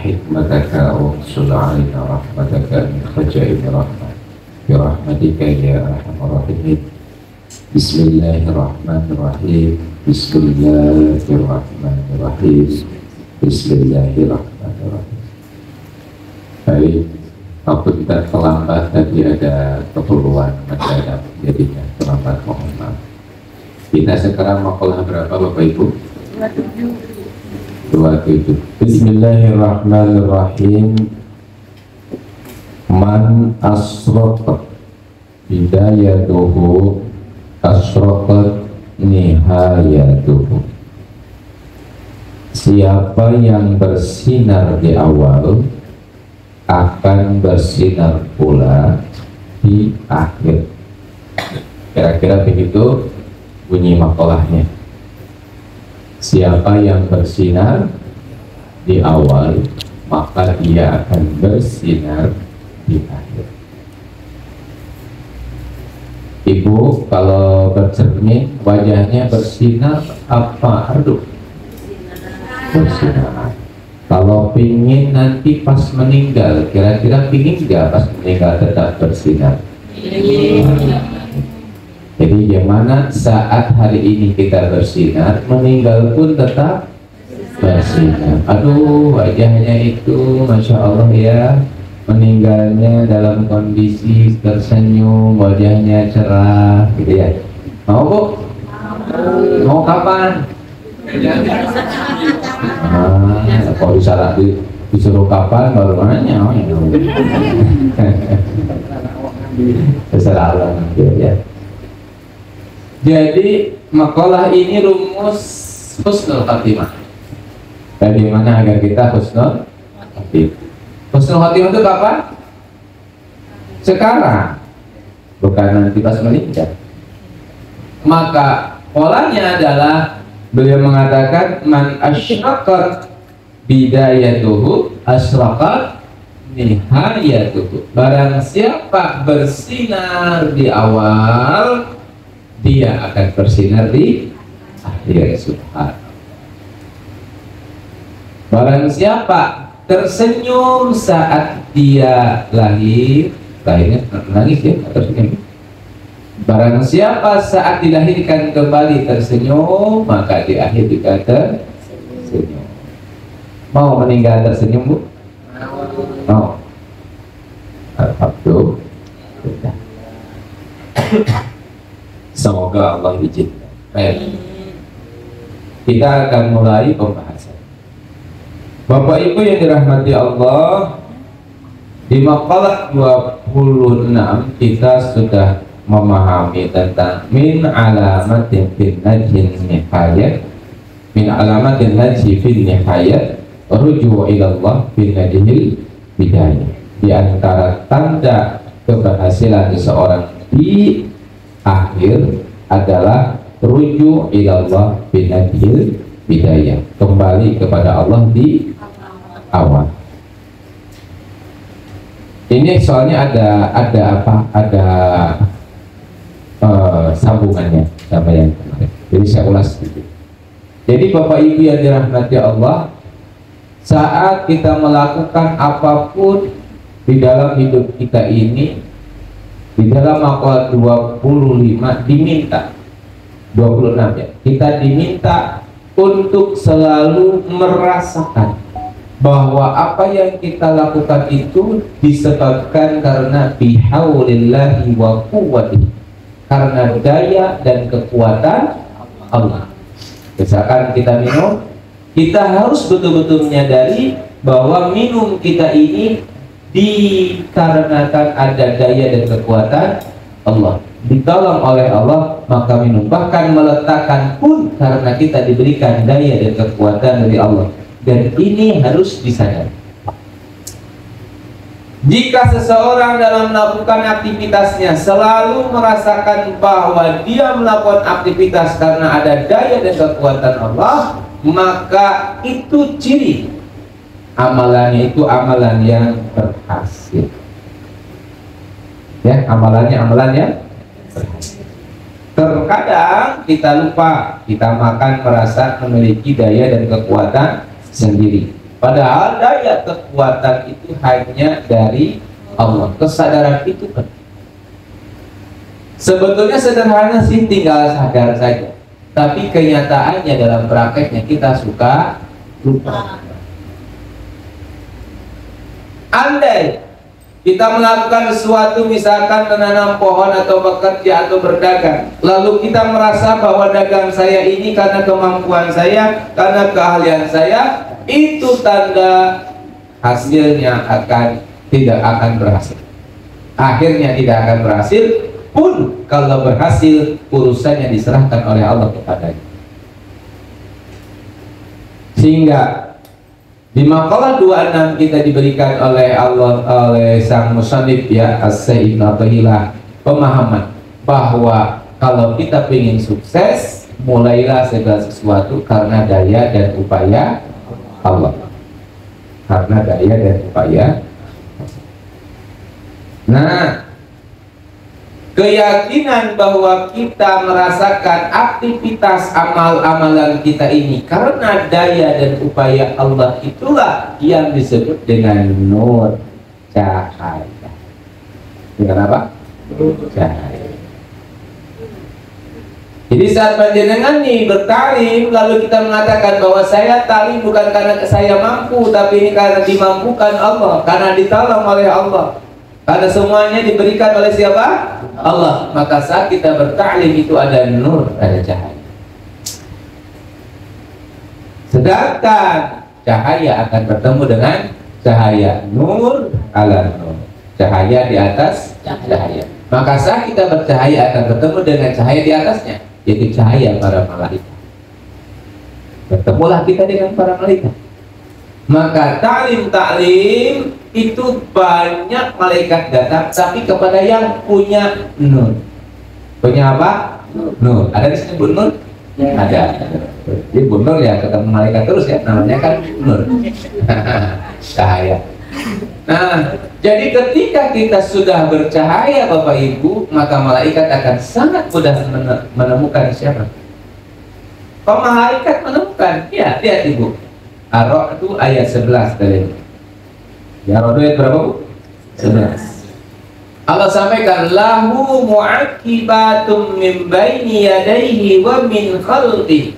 حكمتك وانشر علينا رحمتك من خزائن رحمة برحمتك يا أرحم الراحمين. بسم الله الرحمن الرحيم. بسم الله الرحمن الرحيم. بسم الله الرحمن الرحيم. Baik, waktu kita terlambat tadi ada keperluan mendadak, jadinya terlambat, mohon maaf. Kita sekarang makalah berapa Bapak Ibu? 27. Bismillahirrahmanirrahim. Man asraqat bidayatuhu asraqat nihayatuhu. Siapa yang bersinar di awal akan bersinar pula di akhir. Kira-kira begitu bunyi makalahnya. Siapa yang bersinar di awal, maka dia akan bersinar di akhir. Ibu kalau bercermin wajahnya bersinar apa redup? Bersinar. Kalau pingin nanti pas meninggal, kira-kira pingin nggak pas meninggal tetap bersinar? Jadi gimana saat hari ini kita bersinar, meninggal pun tetap bersinar. Aduh, wajahnya itu Masya Allah ya, meninggalnya dalam kondisi tersenyum, wajahnya cerah gitu ya. Mau Bu? Mau kapan? Kalau disuruh kapan baru nanya. Terserah Allah ya. Jadi makalah ini rumus husnul khatimah. Bagaimana agar kita husnul khatimah? Husnul khatimah itu kapan? Sekarang, bukan nanti pas meninggal. Maka polanya adalah beliau mengatakan man asyraqat bidayatuhu asyraqat nihayatuhu. Barang siapa bersinar di awal, dia akan bersinar di akhir. Subhanallah. Barang siapa tersenyum saat dia lahir, lahirnya nangis ya atau senyum. Barang siapa saat dilahirkan kembali tersenyum, maka di akhir juga tersenyum. Mau meninggal tersenyum Bu? Mau. Alhamdulillah. Semoga Allah izinkan. Baik. Kita akan mulai pembahasan. Bapak Ibu yang dirahmati Allah, di makalah 26 kita sudah memahami tentang min alamatin fin najin nihayat, min alamatin najhi fin nihayat, ruju' ilallah fin najhil bidayah. Di antara tanda keberhasilan seseorang di akhir adalah ruju' ilallah fin najhil bidayah, kembali kepada Allah di awal. Ini soalnya ada apa? Ada sambungannya sama yang kemarin. Jadi saya ulas sedikit. Jadi Bapak Ibu yang dirahmati Allah, saat kita melakukan apapun di dalam hidup kita ini, di dalam makalah 25 diminta 26 ya, kita diminta untuk selalu merasakan bahwa apa yang kita lakukan itu disebabkan karena bihaulillahi wa quwwatihi, karena daya dan kekuatan Allah. Misalkan kita minum, kita harus betul-betul menyadari bahwa minum kita ini dikarenakan ada daya dan kekuatan Allah, ditolong oleh Allah maka minum. Bahkan meletakkan pun karena kita diberikan daya dan kekuatan dari Allah, dan ini harus disadari. Jika seseorang dalam melakukan aktivitasnya selalu merasakan bahwa dia melakukan aktivitas karena ada daya dan kekuatan Allah, maka itu ciri amalannya itu amalan yang berhasil. Ya, amalannya berhasil. Terkadang kita lupa, kita makan merasa memiliki daya dan kekuatan sendiri. Padahal daya kekuatan itu hanya dari Allah. Kesadaran itu kan sebetulnya sederhana sih, tinggal sadar saja. Tapi kenyataannya dalam prakteknya kita suka lupa. Andai kita melakukan sesuatu, misalkan menanam pohon atau bekerja atau berdagang, lalu kita merasa bahwa dagang saya ini karena kemampuan saya, karena keahlian saya, itu tanda hasilnya tidak akan berhasil. Akhirnya tidak akan berhasil, pun kalau berhasil urusannya diserahkan oleh Allah kepadanya. Sehingga di makalah 26 kita diberikan oleh Allah, oleh sang musannif ya, As-Sayyid Ibn Athaillah, pemahaman bahwa kalau kita ingin sukses, mulailah segala sesuatu karena daya dan upaya Allah. Karena daya dan upaya. Nah, keyakinan bahwa kita merasakan aktivitas amal-amalan kita ini karena daya dan upaya Allah, itulah yang disebut dengan nur, cahaya. Dengan apa? Nur, cahaya. Jadi saat panjenengan nih bertalim, lalu kita mengatakan bahwa saya talim bukan karena saya mampu, tapi ini karena dimampukan Allah, karena ditolong oleh Allah. Karena semuanya diberikan oleh siapa? Allah. Maka saat kita bertaklim itu ada nur, ada cahaya. Sedangkan cahaya akan bertemu dengan cahaya, nur ala nur, cahaya di atas cahaya. Maka saat kita bercahaya akan bertemu dengan cahaya di atasnya, yaitu cahaya para malaikat. Bertemulah kita dengan para malaikat. Maka taklim itu banyak malaikat datang, tapi kepada yang punya nur. Punya apa? Nur. Ada di sini Bu Nur? Ada. Jadi Bu Nur ya ketemu malaikat terus ya, namanya kan nur. Cahaya. Nah, jadi ketika kita sudah bercahaya Bapak Ibu, maka malaikat akan sangat mudah menemukan siapa? Malaikat menemukan. Ya, lihat Ibu. Ar-Ra'd itu ayat 11 tadi. Ya, Ar-Ra'd ayat berapa Bu? 11. Allah sampaikan lahu mu'aqibatum min baini yadayhi wa min khalfi.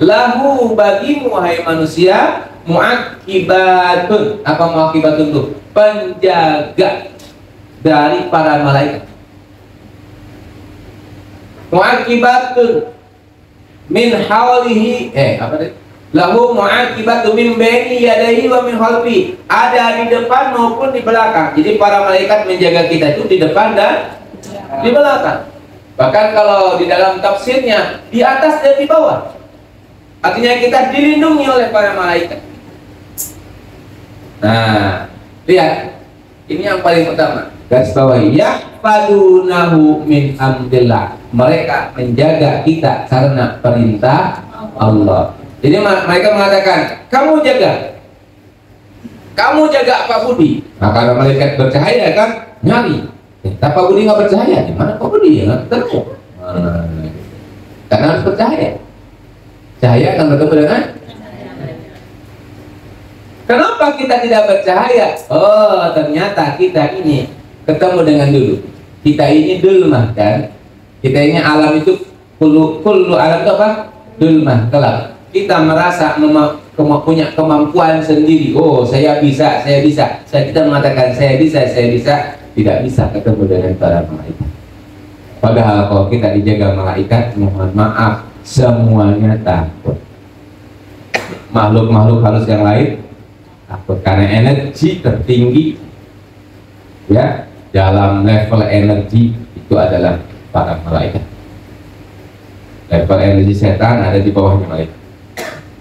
Lahu bagimu hai manusia mu'aqibatun. Apa mu'aqibatun itu? Penjaga dari para malaikat. Mu'aqibatun min hawlihi apa tadi? Lahu mu'aqibatu min baini yadayhi wa min khalfi. Ada di depan maupun di belakang. Jadi para malaikat menjaga kita itu di depan dan di belakang. Bahkan kalau di dalam tafsirnya di atas dan di bawah. Artinya kita dilindungi oleh para malaikat. Nah, lihat. Ini yang paling utama. Garis bawahi, yahfadunahu min amrillah. Mereka menjaga kita karena perintah Allah. Jadi mereka mengatakan, kamu jaga Pak Budi. Nah, kalau malaikat bercahaya kan nyari. Tapi Pak Budi nggak bercahaya, di mana Pak Budi? Ya nggak ketemu. Karena harus bercahaya. Cahaya akan bertemu dengan. Kenapa kita tidak bercahaya? Oh, ternyata kita ini ketemu dengan dulu. Kita ini dulmah kan? Kita ini alam itu kullu alam itu apa? Dulmah, kelak. Kita merasa punya kemampuan sendiri. Oh, saya bisa. Kita mengatakan saya bisa, tidak bisa ketemu dengan para malaikat. Padahal kalau kita dijaga malaikat, mohon maaf, semuanya takut. Makhluk-makhluk halus yang lain takut karena energi tertinggi ya dalam level energi itu adalah para malaikat. Level energi setan ada di bawahnya malaikat.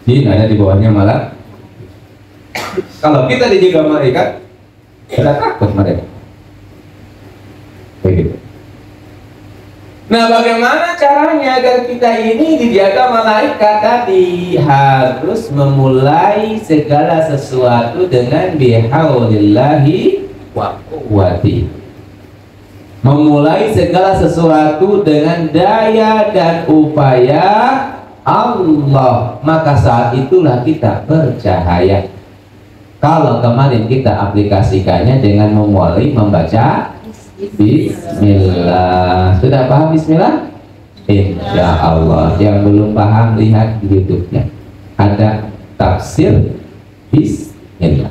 Jin ada di bawahnya malah. Kalau kita dijaga malaikat, kita takut mereka. Begitu. Nah, bagaimana caranya agar kita ini dijaga malaikat tadi? Harus memulai segala sesuatu dengan bihaulillahi wa quwwati. Memulai segala sesuatu dengan daya dan upaya Allah, maka saat itulah kita bercahaya. Kalau kemarin kita aplikasikannya dengan memulai membaca Bismillah. Sudah paham Bismillah? Insya Allah. Yang belum paham lihat di YouTube-nya. Ada tafsir Bismillah.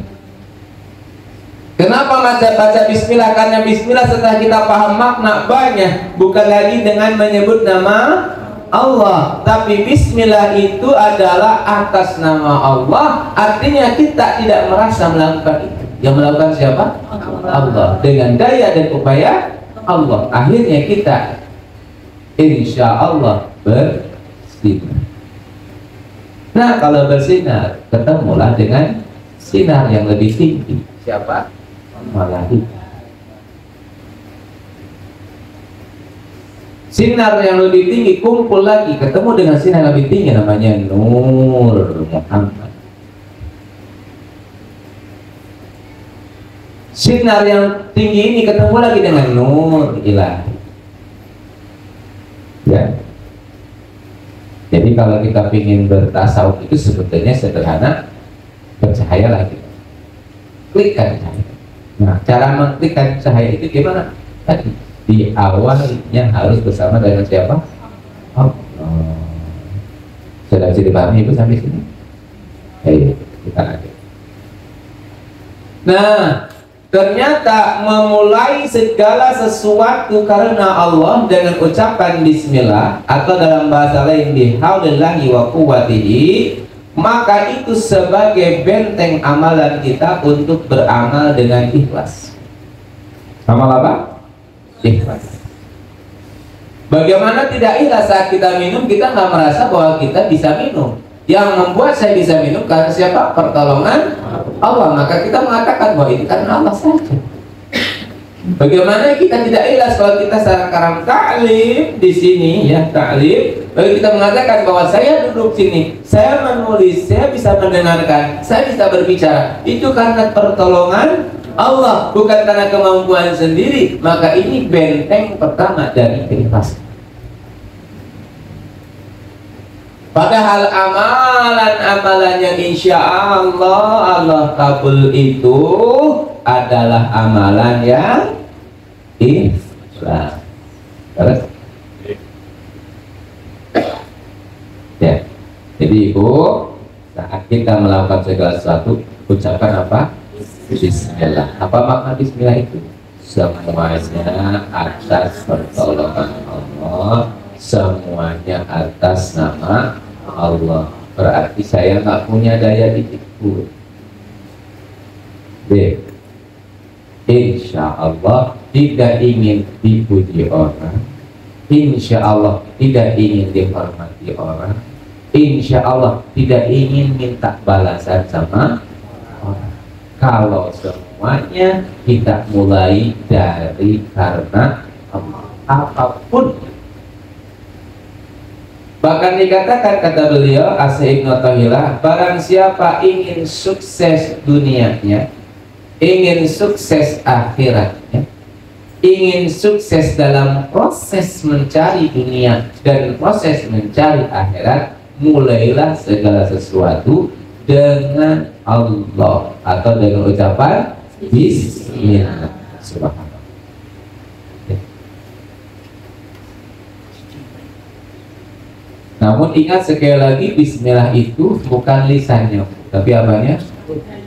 Kenapa baca Bismillah? Karena Bismillah setelah kita paham makna banyak, bukan lagi dengan menyebut nama Allah, tapi Bismillah itu adalah atas nama Allah. Artinya kita tidak merasa melakukan itu. Yang melakukan siapa? Allah. Dengan daya dan upaya Allah. Akhirnya kita insya Allah bersinar. Nah, kalau bersinar, ketemulah dengan sinar yang lebih tinggi. Siapa? Malaikat. Sinar yang lebih tinggi kumpul lagi, ketemu dengan sinar yang lebih tinggi, namanya Nur Muhammad. Sinar yang tinggi ini ketemu lagi dengan Nur Ilahi. Ya. Jadi kalau kita ingin bertasawuf itu sebetulnya sederhana, percayalah kita. Klikkan cahaya. Nah, cara mengklikkan cahaya itu gimana? Tadi di awalnya harus bersama dengan siapa? Allah. Sudah bisa dipahami Ibu sampai sini? Ayo kita lanjut. Nah, ternyata memulai segala sesuatu karena Allah dengan ucapan Bismillah, atau dalam bahasa lain bihaulillahi wa quwwatihi, maka itu sebagai benteng amalan kita untuk beramal dengan ikhlas. Amal apa? Ikhlas. Bagaimana tidak ikhlas saat kita minum? Kita nggak merasa bahwa kita bisa minum. Yang membuat saya bisa minum karena siapa? Pertolongan Allah. Maka kita mengatakan bahwa itu karena Allah saja. Bagaimana kita tidak ikhlas kalau kita sekarang ta'lim di sini, ya ta'lim, lalu kita mengatakan bahwa saya duduk sini, saya menulis, saya bisa mendengarkan, saya bisa berbicara, itu karena pertolongan Allah, bukan karena kemampuan sendiri. Maka ini benteng pertama dari keikhlasan. Padahal amalan-amalan yang insya Allah Allah kabul itu adalah amalan yang ikhlas. Ya. Jadi Ibu, saat kita melakukan segala sesuatu, ucapkan apa? Bismillah. Apa makna Bismillah itu? Semuanya atas pertolongan Allah, semuanya atas nama Allah. Berarti saya nggak punya daya dikikku. B. Insya Allah tidak ingin dipuji orang, insya Allah tidak ingin dihormati orang, insya Allah tidak ingin minta balasan sama orang. Kalau semuanya kita mulai dari karena Allah, apapun. Bahkan dikatakan, kata beliau Asy Ibnu Athaillah, barang siapa ingin sukses dunianya, ingin sukses akhiratnya, ingin sukses dalam proses mencari dunia dan proses mencari akhirat, mulailah segala sesuatu dengan Allah atau dengan ucapan Bismillah. Subhanallah. Namun ingat sekali lagi, Bismillah itu bukan lisannya, tapi apanya?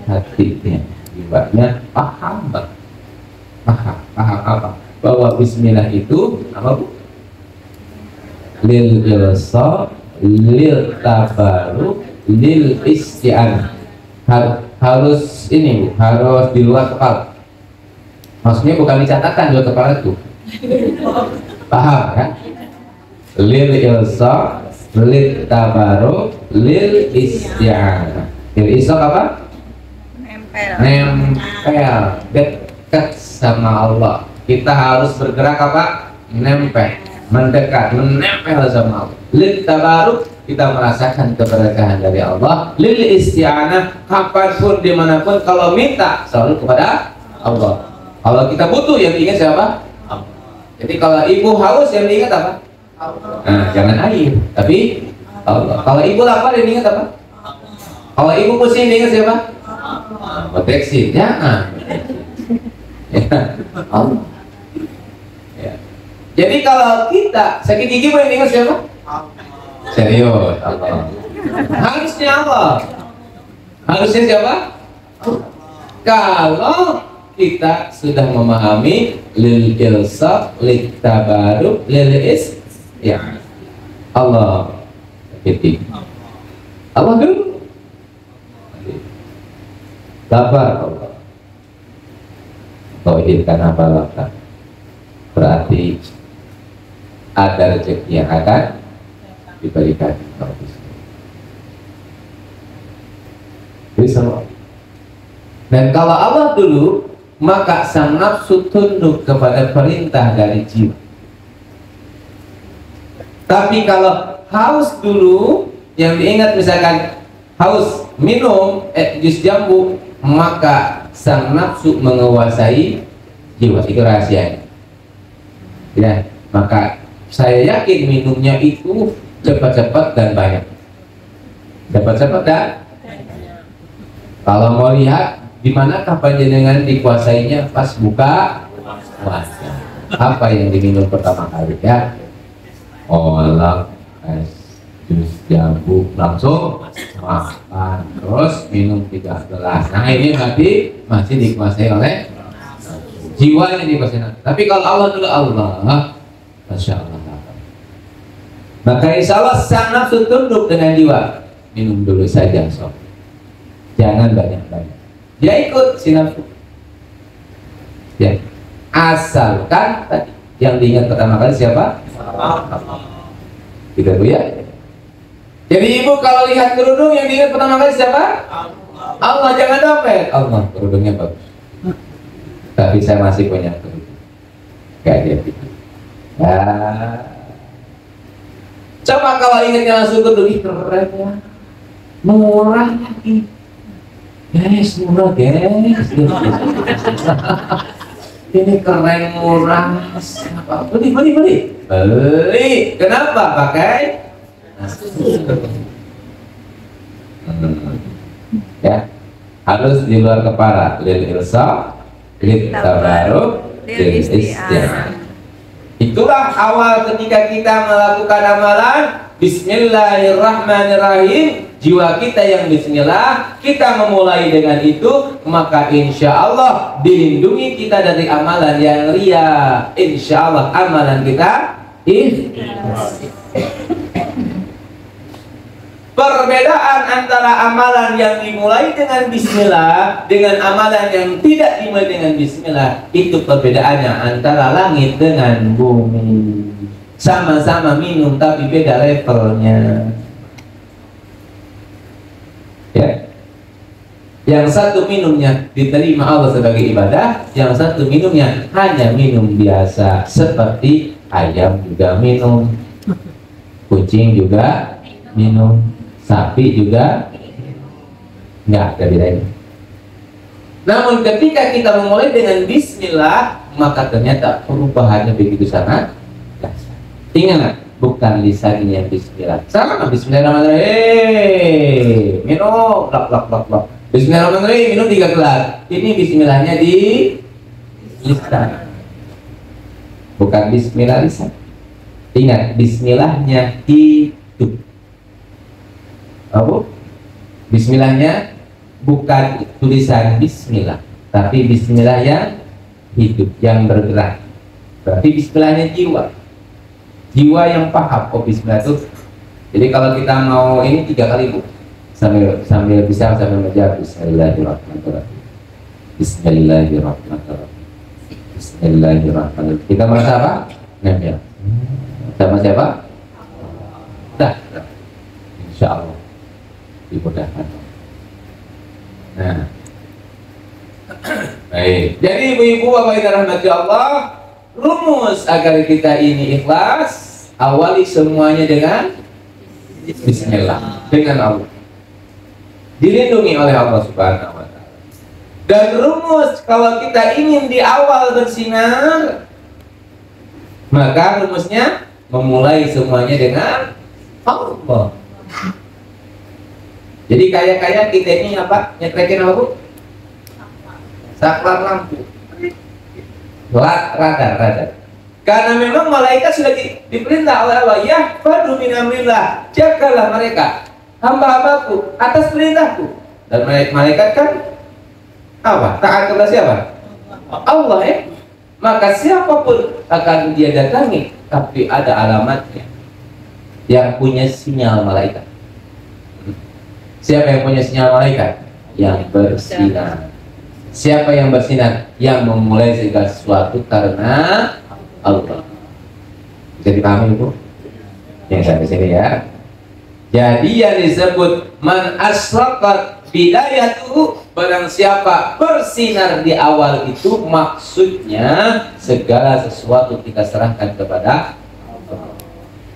Hatinya. Ibaratnya paham, paham apa? Bahwa Bismillah itu apa, Bu? Lil ilsa, lil tabaruk, lil isti'an. Harus ini, Bu, harus di luar kepala. Maksudnya bukan dicatatkan di luar kepala itu. Paham kan? Lil ilsa, lil tabaruk, lil isti'an. Lil ilsa apa? Nempel, dekat sama Allah. Kita harus bergerak apa? Nempel, mendekat, menempel sama Allah. Lil tabaruk, kita merasakan keberkahan dari Allah. Lil isti'anah, kapanpun dimanapun kalau minta selalu kepada Allah. Kalau kita butuh, yang diingat siapa? Allah. Jadi kalau ibu haus, yang diingat apa? Allah. Nah, jangan air, tapi Allah. Kalau ibu lapar, yang diingat apa? Allah. Kalau ibu pusing, diingat siapa? proteksi, jangan. Ya, Allah. Ya. Jadi kalau kita sakit gigi boleh ingat siapa? Serius, Allah. Harusnya Allah. Harusnya siapa? Kalau kita sudah memahami lil ilsaq, lil tabaruk, lil is, ya Allah. Ketik. Allah dulu. Sabar Allah. Tauhid karena balaka. Berarti ada rezeki yang akan diberikan. Bisa. Dan kalau Allah dulu, maka sang nafsu tunduk kepada perintah dari jiwa. Tapi kalau haus dulu, yang diingat misalkan haus minum jus jambu, maka sang nafsu menguasai jiwa. Itu rahasianya. Ya, maka saya yakin minumnya itu cepat-cepat dan banyak. Cepat-cepat dan kalau mau lihat di manakah panjenengan dikuasainya pas buka puasa. Apa yang diminum pertama kali ya? Olak, es, jus jambu, langsung makan, terus minum 3 gelas. Nah ini berarti masih dikuasai oleh jiwanya dikuasai. Tapi kalau Allah dulu Allah, Masya Allah. Maka insya Allah sang nafsu tunduk dengan jiwa. Minum dulu saja sob. Jangan banyak-banyak. Dia ikut si nafsu. Ya. Asalkan tadi yang diingat pertama kali siapa? Kita ya. Jadi ibu kalau lihat kerudung yang diingat pertama kali siapa? Allah, jangan dompet. Allah, kerudungnya bagus. Tapi saya masih punya kerudung. Kayak dia gitu. Coba kalau ingatnya langsung kerudung, keren ya. Murah lagi. Guys, murah guys. Ini keren murah. Beli. Kenapa? Pakai ya, harus di luar kepala. Lil ilsaq, lil tabaruk, lil isti'anah. Itulah awal ketika kita melakukan amalan. Bismillahirrahmanirrahim. Jiwa kita yang bismillah, kita memulai dengan itu, maka insya Allah dilindungi kita dari amalan yang ria. Insya Allah amalan kita perbedaan antara amalan yang dimulai dengan bismillah dengan amalan yang tidak dimulai dengan bismillah, itu perbedaannya antara langit dengan bumi. Sama-sama minum tapi beda levelnya. Ya. Yang satu minumnya diterima Allah sebagai ibadah, yang satu minumnya hanya minum biasa, seperti ayam juga minum, kucing juga minum, sapi juga nggak ada bedanya. Namun ketika kita memulai dengan bismillah, maka ternyata perubahannya begitu sangat dahsyat. Ingat, bukan lisannya bismillah. Sama bismillahirrahmanirrahim. Minum, lak. Bismillahirrahmanirrahim, minum 3 gelas. Ini bismillahnya di lisan. Bukan bismillah lisan. Ingat, bismillahnya hidup. Apa? Bismillahnya bukan tulisan bismillah, tapi bismillah yang hidup, yang bergerak. Berarti bismillahnya jiwa. Jiwa yang paham oh bismillah itu. Jadi kalau kita mau ini 3 kali Bu, sambil bisa sambil menjawab Bismillahirrahmanirrahim. Bismillahirrahmanirrahim. Bismillahirrahmanirrahim. Kita merasa apa? Nempel. Sama siapa? Dah. Insya Allah dimudahkan. Nah, baik. Jadi ibu-ibu bapak ibu rahmati Allah, rumus agar kita ini ikhlas, awali semuanya dengan bismillah, dengan Allah, dilindungi oleh Allah Subhanahu wa ta'ala. Dan rumus kalau kita ingin di awal bersinar, maka rumusnya memulai semuanya dengan Allah. Jadi kayak kita ini apa? Nyetrekin apa Bu? saklar lampu, radar. Karena memang malaikat sudah diperintah oleh Allah, ya fadu min amrillah, jagalah mereka hamba-hambaku atas perintahku. Dan malaikat kan apa? Taat kepada siapa? Allah ya. Maka siapapun akan dia datangi, tapi ada alamatnya. Yang punya sinyal malaikat. Siapa yang punya sinyal malaikat? Yang bersinar. Siapa yang bersinar? Yang memulai segala sesuatu karena Allah. Bisa dipahami Bu? Yang sampai sini ya. Jadi yang disebut man asraqat bidayatuhu, barang siapa bersinar di awal itu, maksudnya segala sesuatu kita serahkan kepada Allah.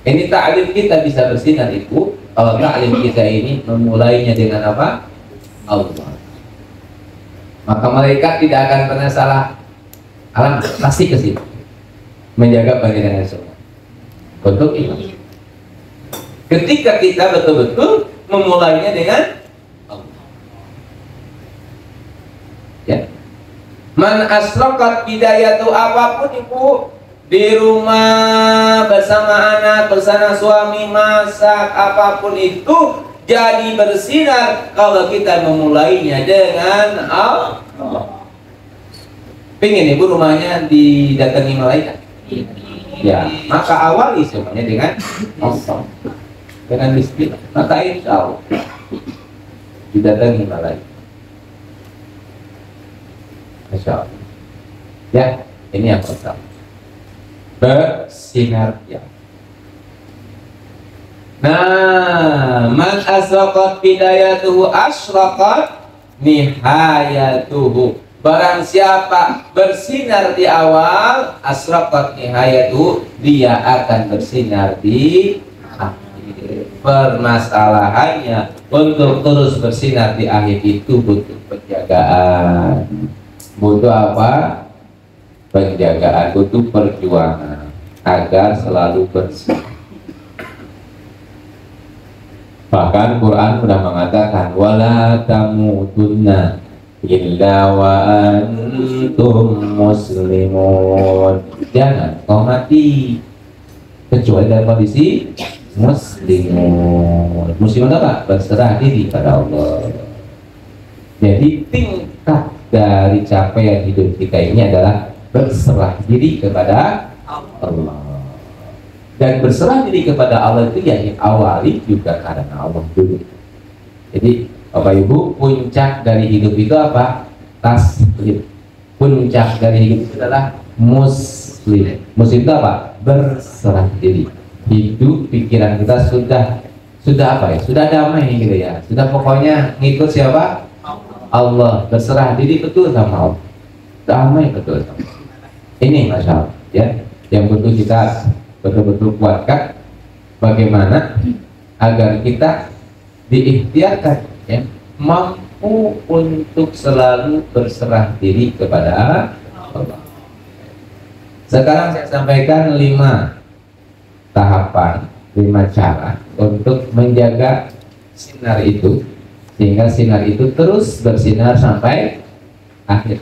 Ini ta'lim kita bisa bersinar itu kalau ta'lim kita ini memulainya dengan apa? Allah. Maka malaikat tidak akan pernah salah alamat, pasti ke situ menjaga bagian semua untuk ini. Ketika kita betul-betul memulainya dengan Allah. Ya. Man asraqat bidayatu, apapun ibu di rumah bersama anak, bersama suami, masak, apapun itu jadi bersinar kalau kita memulainya dengan Allah. Pengen ibu rumahnya didatangi malaikat? Ya, maka awali semuanya dengan Allah, dengan bismillah, maka insya Allah didatangi malaikat. Insya Allah. Ya, ini yang pertama, bersinar ya. Nah, man asraqat bidayatuhu asraqat nihayatuhu. Barang siapa bersinar di awal, asraqat nihayatuhu, dia akan bersinar di akhir. Permasalahannya untuk terus bersinar di akhir itu butuh penjagaan. Butuh apa? Penjagaan, butuh perjuangan agar selalu bersih. Bahkan Quran sudah mengatakan wala tamutunna illa wa antum muslimun. Jangan kau mati kecuali dalam kondisi muslimun. Muslimun apa? Berserah diri pada Allah. Jadi tingkat dari capaian hidup kita ini adalah berserah diri kepada Allah. Dan berserah diri kepada Allah itu ya awali juga karena Allah dulu. Jadi Bapak Ibu, puncak dari hidup itu apa? Taslim. Puncak dari hidup itu adalah muslim. Muslim itu apa? Berserah diri. Hidup pikiran kita sudah apa ya? Sudah damai gitu ya. Sudah pokoknya ngikut siapa? Allah. Berserah diri betul sama Allah. Damai betul sama Allah. Ini Masya Allah ya, yang butuh kita betul-betul kuatkan bagaimana agar kita diikhtiarkan ya, mampu untuk selalu berserah diri kepada Allah. Sekarang saya sampaikan 5 tahapan, 5 cara untuk menjaga sinar itu sehingga sinar itu terus bersinar sampai akhir.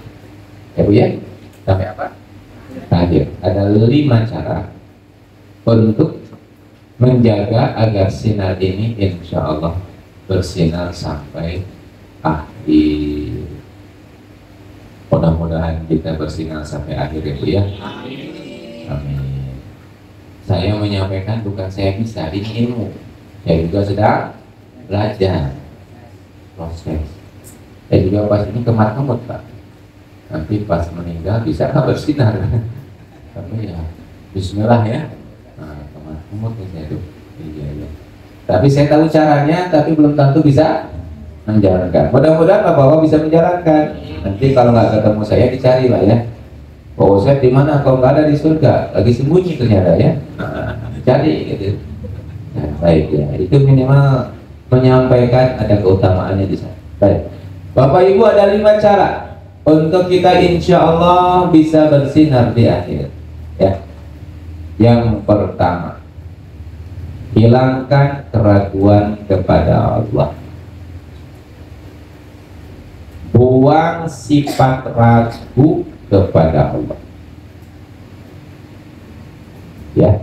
Ya Bu ya? Sampai apa? Akhir. Ada 5 cara untuk menjaga agar sinar ini insya Allah bersinar sampai akhir. Mudah-mudahan kita bersinar sampai akhir ya. Amin. Saya menyampaikan bukan saya bisa, ini ilmu. Saya juga sedang belajar proses. Saya juga pas ini kemar-kemut Pak. Nanti pas meninggal bisa nggak bersinar? Tapi ya Bismillah ya. Umur saya tuh. Iya. Tapi saya tahu caranya, tapi belum tentu bisa menjalankan. Mudah-mudahan Bapak bisa menjalankan. Nanti kalau nggak ketemu saya dicari lah ya. Oh, saya di mana? Kalau nggak ada di surga, lagi sembunyi ternyata ya. Cari gitu. Nah, baik ya. Itu minimal menyampaikan ada keutamaannya di sana. Baik. Bapak Ibu, ada 5 cara untuk kita insya Allah bisa bersinar di akhir. Ya. Yang pertama, hilangkan keraguan kepada Allah. buang sifat ragu kepada Allah. Ya.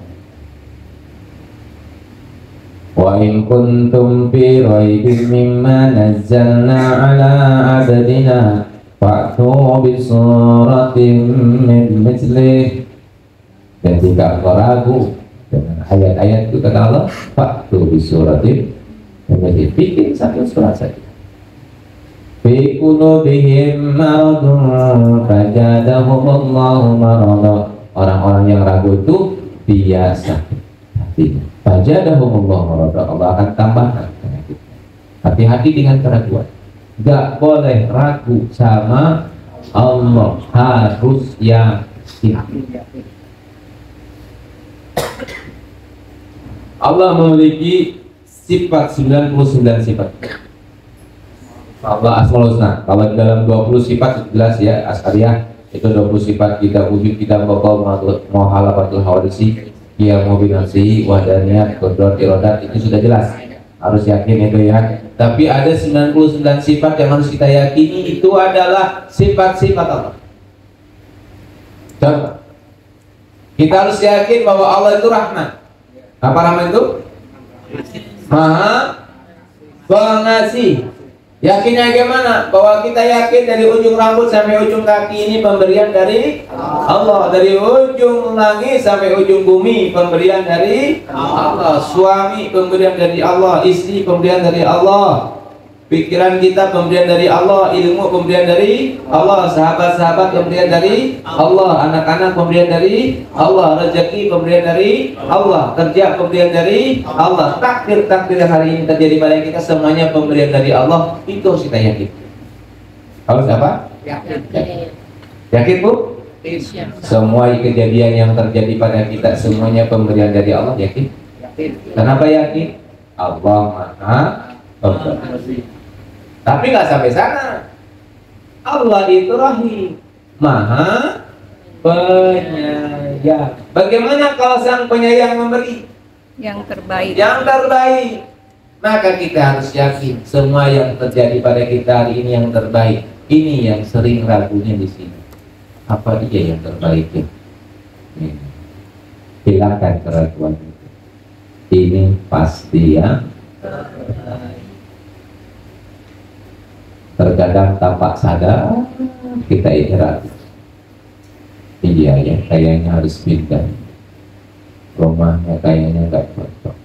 Wa in kuntum fi raibin mimma nazzalna ala abdina fa'tu bi suratin min mithlih. Dan jika engkau ragu dengan ayat-ayat itu kata Allah, fa'tu bi suratin min mithlih. Bikin satu surat saja. Fi qulubihim maradun fazadahumullahu marada. Orang-orang yang ragu itu biasa hatinya. Fazadahumullahu marada. Allah akan tambahkan penyakit. Hati-hati dengan keraguan. Gak boleh ragu sama Allah, harus yakin. Allah memiliki sifat 99 sifat. Allah Asmaul Husna. Kalau dalam 20 sifat jelas ya, As'ariyah itu 20 sifat kita wujud, kita bakal muhalafatul hawadisi, ya mubinasi, wadaniyat, qudrat, iradat, itu sudah jelas. Harus yakin itu ya. Tapi ada 99 sifat yang harus kita yakini, itu adalah sifat-sifat Allah. Contoh, kita harus yakin bahwa Allah itu Rahman. Apa Rahman itu? Maha Pengasih. Yakinnya bagaimana? Bahwa kita yakin dari ujung rambut sampai ujung kaki ini pemberian dari Allah. Dari ujung langit sampai ujung bumi pemberian dari Allah. Suami pemberian dari Allah, istri pemberian dari Allah, pikiran kita pemberian dari Allah, ilmu pemberian dari Allah, sahabat-sahabat pemberian dari Allah, anak-anak pemberian dari Allah, rezeki pemberian dari Allah, kerja pemberian dari Allah, takdir-takdir yang hari ini terjadi pada kita semuanya pemberian dari Allah. Itu harus kita yakin. Harus apa? Yakin. Yakin Bu? Semua kejadian yang terjadi pada kita semuanya pemberian dari Allah. Yakin? Kenapa yakin? Allah Maha Pengasih. Tapi nggak sampai sana. Allah itu Rahim, Maha Penyayang. Bagaimana kalau Sang Penyayang memberi yang terbaik? Yang terbaik. Maka kita harus yakin semua yang terjadi pada kita hari ini yang terbaik. Ini yang sering ragunya di sini. Apa dia yang terbaik ya? Hilangkan keraguan itu. Ini pasti yang terbaik. Terkadang tampak sadar kita ini ragu. Iya ya, kayaknya harus pindah. Rumahnya kayaknya nggak cocok.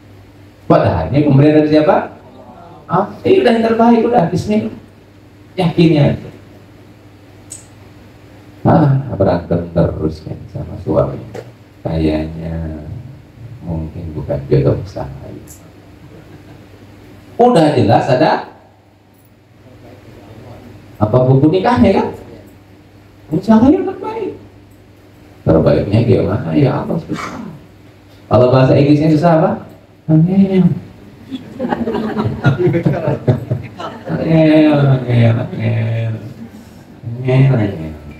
Padahal ini pemberian dari siapa? Ini udah yang terbaik, udah Bismillah. Yakinnya aja. Berantem terus kan sama suami. Kayaknya mungkin bukan jodoh saya. Udah jelas ada apa buku nikahnya kan? Usaha yang terbaik. Terbaiknya gimana? Ya Allah susah. Kalau bahasa Inggrisnya susah apa? Angel.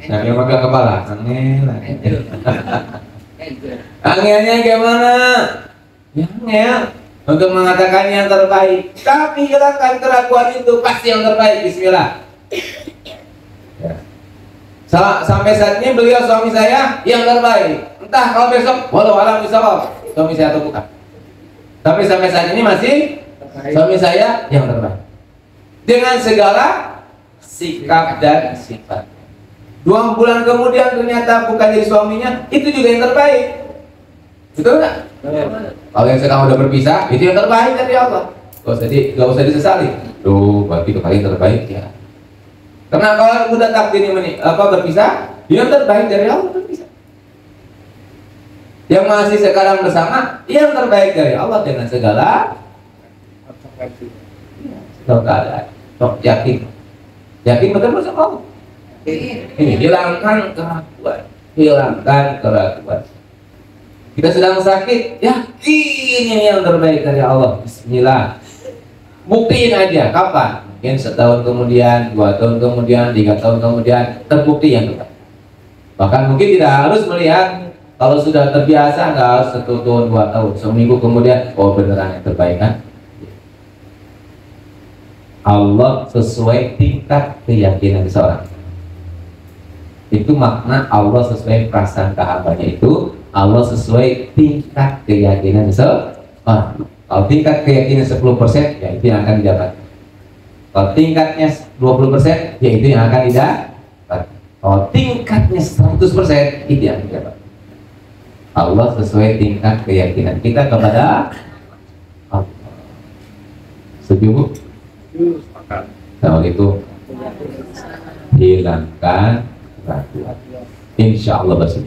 Saya pakai kepala. Angelnya gimana? Ya angel. Untuk mengatakan yang terbaik. Tapi hilangkan keraguan itu, pasti yang terbaik. Bismillah. Ya. Sampai saat ini beliau suami saya yang terbaik. Entah kalau besok walau alam bisawab suami saya atau bukan. Tapi sampai saat ini masih suami saya yang terbaik. Dengan segala sikap dan sifat. 2 bulan kemudian ternyata bukan jadi suaminya, itu juga yang terbaik. Betul nggak? Kalau yang sekarang udah berpisah, itu yang terbaik dari Allah. Gak usah disesali. Duh, berarti itu paling terbaik ya. Karena kalau udah takdir ini berpisah, yang terbaik dari Allah berpisah. Yang masih sekarang bersama, yang terbaik dari Allah dengan segala keadaan. Yakin, yakin betul sama Allah. Ini hilangkan keraguan, hilangkan keraguan. Kita sedang sakit, yakin ini yang terbaik dari Allah. Bismillah. Buktiin aja, kapan? Mungkin setahun kemudian, 2 tahun kemudian, 3 tahun kemudian, terbukti yang tepat. Bahkan mungkin tidak harus melihat, kalau sudah terbiasa nggak harus 1 tahun, 2 tahun, seminggu kemudian, oh beneran yang terbaik kan? Allah sesuai tingkat keyakinan seseorang. Itu makna Allah sesuai perasaan hambanya itu, Allah sesuai tingkat keyakinan seseorang. Kalau tingkat keyakinan 10%, ya itu yang akan didapat. Kalau tingkatnya 20%, ya itu yang akan didapat. Kalau tingkatnya 100%, itu yang didapat. Allah sesuai tingkat keyakinan kita kepada Allah. Setuju, Bu? Kalau itu hilangkan keraguan. Insya Allah bersih.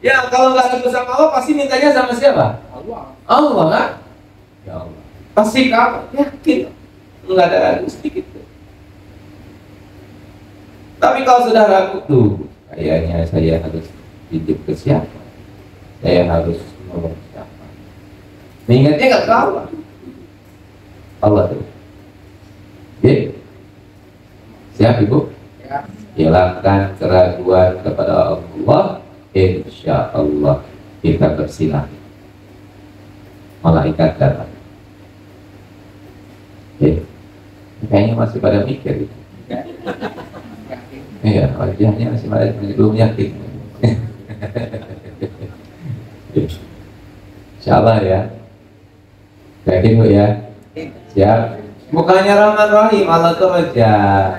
Ya kalau nggak ada sama Allah pasti mintanya sama siapa? Allah kan? Ya Allah. Pasti kamu yakin nggak ada ragu sedikit. Tapi kalau sudah ragu tuh, kayaknya saya harus hidup ke siapa? Saya harus menolong siapa? Mengingatnya nggak tahu. Allah tuh. Oke. Siap Ibu? Ya. Hilangkan keraguan kepada Allah. Insya Allah kita bersilah. Malaikat datang. Kayaknya masih pada mikir gitu. Iya, wajahnya masih pada belum yakin. Insya Allah ya. Yakin Bu ya? Siap. Bukannya Rahman Rahim, Allah tuh Raja.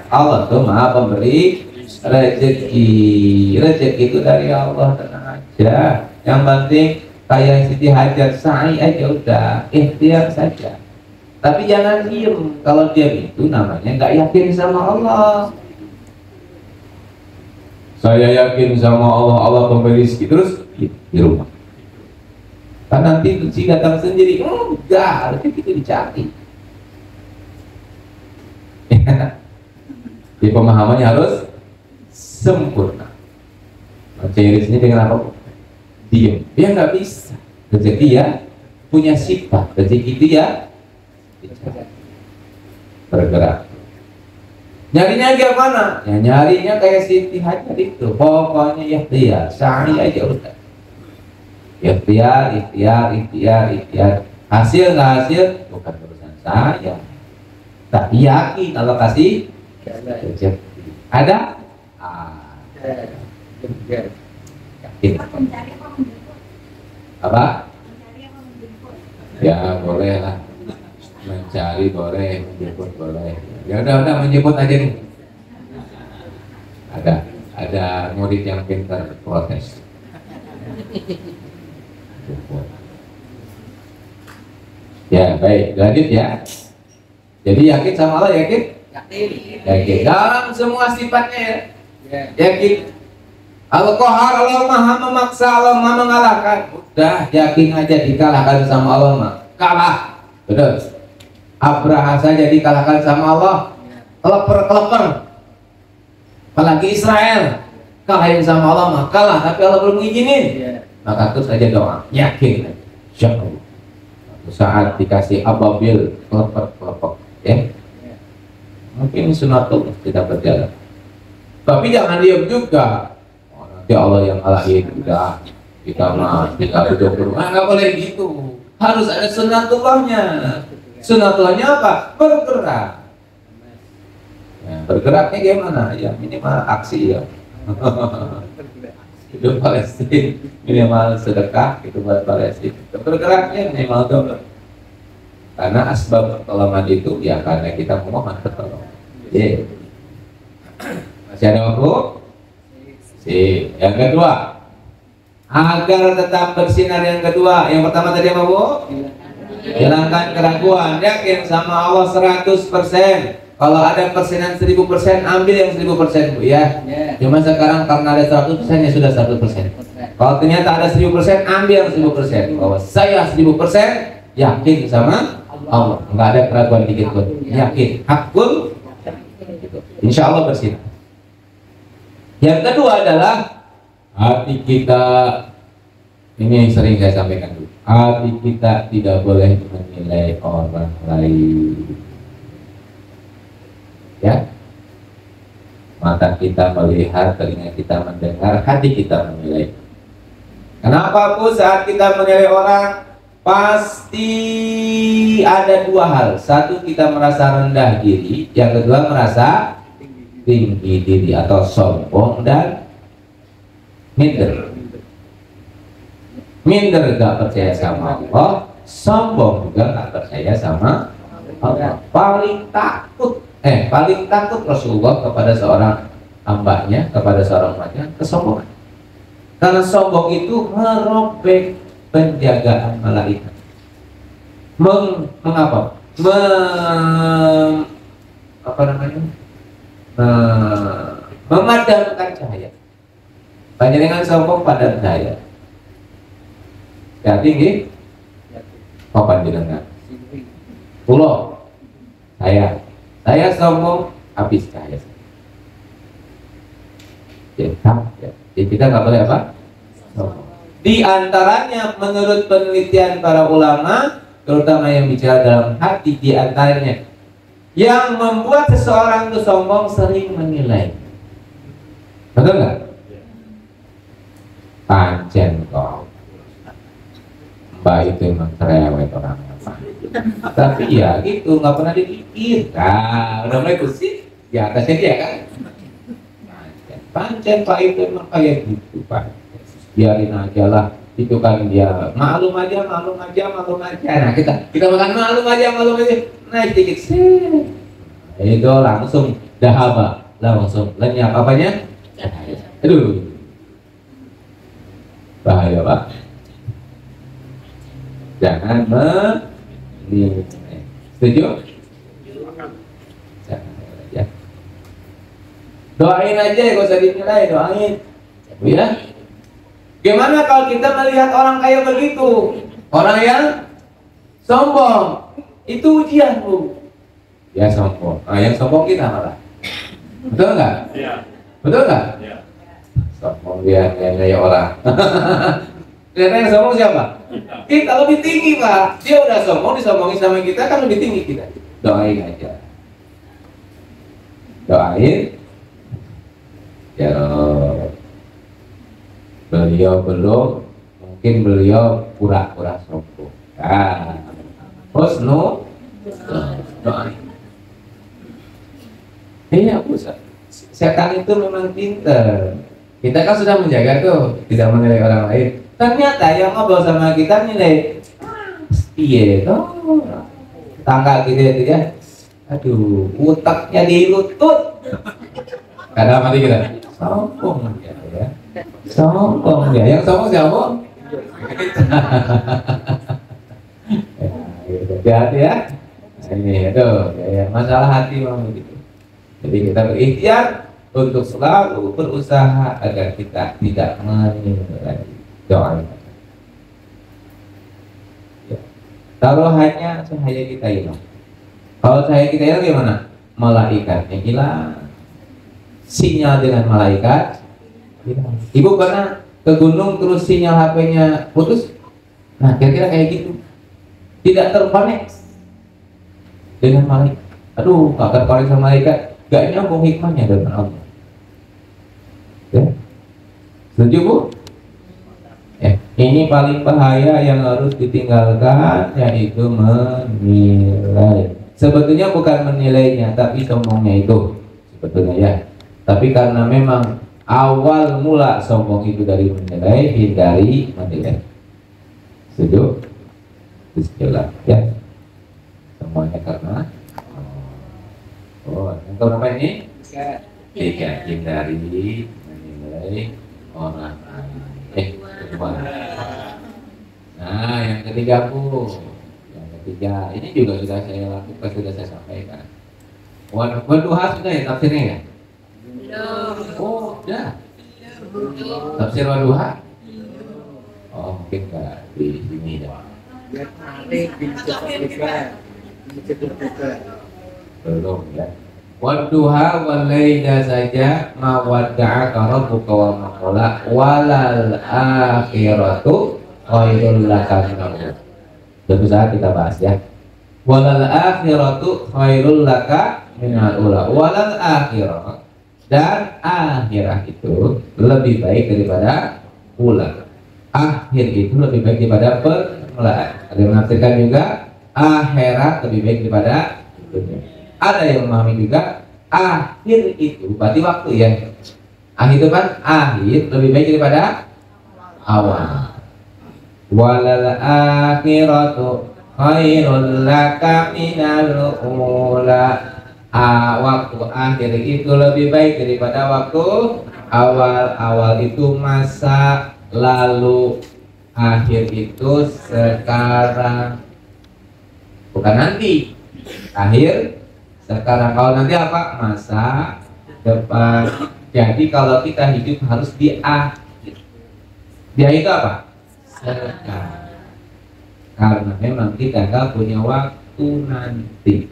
Allah tuh Maha Pemberi rezeki. Rezeki itu dari Allah, tenang aja. Yang penting kayak Siti Hajar, sa'i aja udah, ikhtiar saja. Tapi jangan diem. Kalau diam itu namanya nggak yakin sama Allah. Saya yakin sama Allah, Allah pemberi rezeki, terus di rumah. Kan nanti si datang sendiri, enggak, rezeki itu dicari. Jadi pemahamannya harus sempurna. Mencari ini dengan apa? Diam. Dia nggak bisa. Rezeki ya punya sifat. Rezeki itu ya bergerak. Nyarinya gimana? Ya nyarinya kayak Siti Hajar itu. Pokoknya ikhtiar, sa'i aja udah. Ikhtiar. Hasil nggak hasil bukan urusan saya. Tapi yakin kalau kasih rezeki. Ada? Yakin. Apa? Ya boleh lah. Mencari boleh, menjemput boleh. Ya udah menjemput aja nih. Ada murid yang pintar protes. Ya baik, lanjut ya. Jadi yakin sama Allah, yakin? Yakin. Dalam semua sifatnya ya. Yakin. Al-Qahar, Allah Maha memaksa, Allah Maha mengalahkan. Udah yakin aja dikalahkan sama Allah mah. Kalah. Betul. Abraha saja dikalahkan sama Allah. Keleper. Apalagi Israel kalahin sama Allah mah kalah, tapi Allah belum ngizinin. Maka terus saja doa, yakin. Insyaallah. Saat dikasih ababil kelepek, ya. Mungkin sunatullah tidak berjalan. Tapi jangan diam juga. Oh, nanti Allah yang ngalahin udah kita mah tinggal duduk. Nggak boleh gitu. Harus ada sunatullahnya. Sunatullahnya apa? Bergerak. Ya, bergeraknya gimana? Ya minimal aksi ya. Hidup Palestina, minimal sedekah itu buat Palestina. Bergeraknya minimal double. Karena asbab pertolongan itu ya karena kita memohon pertolongan. Yeah. Masih ada waktu? Yang kedua, agar tetap bersinar yang kedua. Yang pertama tadi apa Bu? Hilangkan keraguan, yakin sama Allah 100%. Kalau ada persenan 1000%, ambil yang 1000% Bu ya. Cuma sekarang karena ada 100% ya sudah 100%. Kalau ternyata ada 1000%, ambil yang 1000%. Bahwa saya 1000% yakin sama Allah, nggak ada keraguan dikit pun. Yakin, hakul, insya Allah bersinar. Yang kedua adalah hati kita. Ini yang sering saya sampaikan dulu. Hati kita tidak boleh menilai orang lain. Ya, mata kita melihat, telinga kita mendengar, hati kita menilai. Kenapa Bu saat kita menilai orang, pasti ada dua hal. Satu, kita merasa rendah diri. Yang kedua, merasa tinggi diri atau sombong dan minder. Minder gak percaya sama Allah, sombong juga gak percaya sama Allah. Paling takut Rasulullah kepada seorang hambanya, kepada seorang umatnya, kesombongan. Karena sombong itu merobek penjagaan malaikat. Mengapa? Memadamkan cahaya. Panjenengan sombong pada cahaya. Ya tinggi. Apa panjenengan? Pulau. Saya sombong habis cahaya. Ya, jadi kita nggak boleh apa? Sombong. Di antaranya menurut penelitian para ulama, terutama yang bicara dalam hati, di antaranya yang membuat seseorang itu sombong sering menilai. Betul nggak? Pancen kok Mbak itu emang cerewet orangnya, Pak. Tapi ya gitu, nggak pernah dipikirkan. Udah mulai sih di atasnya dia kan. Pancen Pak itu emang kayak gitu, Pak. Biarin aja lah, itu kan dia maklum aja. Nah kita makan maklum aja. Naik sedikit sih, itu langsung dahaba, langsung lenyap apanya? Aduh, bahaya Pak. Jangan menilai. Setuju? Jangan ya. Doain aja, gak usah dinilai, doain. Ya. Gimana kalau kita melihat orang kayak begitu, orang yang sombong, itu ujian Bu. Ya sombong. Nah, yang sombong kita malah. Betul nggak? Iya. Betul nggak? Iya. Sombong dia kayak orang. Ternyata yang sombong siapa? Kita lebih tinggi Pak. Dia udah sombong, disombongin sama kita kan lebih tinggi kita. Doain aja. Doain. Ya. Beliau belum, mungkin beliau pura-pura sombong. Husnu doain. Iya Bu, setan itu memang pinter. Kita kan sudah menjaga tuh, tidak menilai orang lain. Ternyata yang ngobrol sama kita nilai, iya tuh, tangga gitu ya. Aduh, utaknya dilutut. Kadang mati kita, sombong ya. Sombong ya, yang sombong siapa? Hati-hati ya. Ini itu ya, masalah hati memang begitu. Jadi kita berikhtiar untuk selalu berusaha agar kita tidak menilai. Doa. Ya. Kalau hanya cahaya kita hilang, kalau cahaya kita hilang gimana? Malaikatnya hilang. Sinyal dengan malaikat. Ibu pernah ke gunung terus sinyal HP-nya putus? Nah kira-kira kayak gitu, tidak terkoneksi dengan malaikat. Aduh, gak terkoneksi sama malaikat, gak nyambung hikmahnya dengan Allah. Ya, setuju Bu? Ya, ini paling bahaya yang harus ditinggalkan, yaitu menilai. Sebetulnya bukan menilainya, tapi sombongnya itu sebetulnya ya. Tapi karena memang awal mula sombong itu dari menilai, hindari menilai. Setuju? Bismillah ya. Semuanya karena yang berapa ini? Tiga. Hindari menilai orang lain. Kedua. Nah, yang ketiga Bu. Yang ketiga, ini juga sudah saya lakukan, sudah saya sampaikan. Wadduha sudah ya tafsirnya ya? Oh, ya. Tafsir Wadduha? Oh, mungkin nggak di sini ya. Belum ya. Wadduha walaida saja ma wadda'aka rabbuka wa ma qala walal akhiratu khairul laka minal ula. Suatu saat kita bahas ya. Walal akhiratu khairul laka minal ula. Walal akhirah, dan akhirat itu lebih baik daripada ula. Akhir itu lebih baik daripada permulaan. Ada yang menafsirkan juga akhirat lebih baik daripada dunia. Ada yang memahami juga akhir itu berarti waktu ya. Akhir itu kan akhir lebih baik daripada awal. Walal akhiratu khairul laka minal ula. Waktu akhir itu lebih baik daripada waktu awal. Awal itu masa lalu, akhir itu sekarang, bukan nanti. Akhir sekarang, kalau nanti apa? Masa depan. Jadi kalau kita hidup harus di akhir. Dia itu apa? Sekarang. Karena memang kita nggak punya waktu nanti,